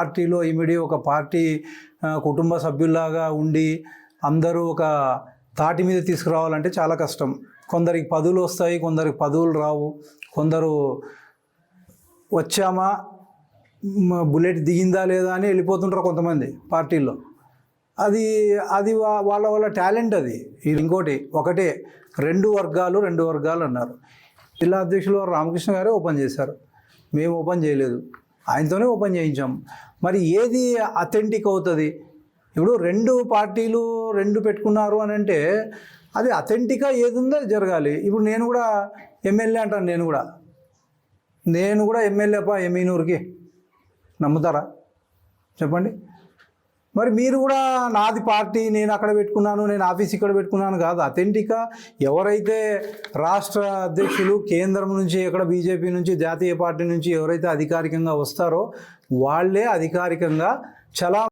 పార్టీలో ఇమిడి ఒక పార్టీ కుటుంబ సభ్యుల్లాగా ఉండి అందరూ ఒక తాటి మీద తీసుకురావాలంటే చాలా కష్టం. కొందరికి పదవులు వస్తాయి, కొందరికి పదవులు రావు. కొందరు వచ్చామా బుల్లెట్ దిగిందా లేదా అని వెళ్ళిపోతుంటారు కొంతమంది పార్టీల్లో. అది అది వాళ్ళ టాలెంట్ అది. ఇంకోటి ఒకటే, రెండు వర్గాలు అన్నారు. జిల్లా అధ్యక్షులు రామకృష్ణ గారే ఓపెన్ చేశారు, మేము ఓపెన్ చేయలేదు, ఆయనతోనే ఓపెన్ చేయించాం. మరి ఏది అథెంటిక్ అవుతుంది? ఇప్పుడు రెండు పార్టీలు రెండు పెట్టుకున్నారు అని అంటే అది అథెంటిక్గా ఏది ఉందో జరగాలి. ఇప్పుడు నేను కూడా ఎమ్మెల్యే అంటాను, నేను కూడా ఎమ్మెల్యేపా ఎమ్మెనూరుకి, నమ్ముతారా చెప్పండి? మరి మీరు కూడా నాది పార్టీ, నేను అక్కడ పెట్టుకున్నాను, నేను ఆఫీస్ ఇక్కడ పెట్టుకున్నాను కాదు. అథెంటిక్గా ఎవరైతే రాష్ట్ర అధ్యక్షులు కేంద్రం నుంచి, ఎక్కడ బీజేపీ నుంచి, జాతీయ పార్టీ నుంచి ఎవరైతే అధికారికంగా వస్తారో వాళ్ళే అధికారికంగా చలా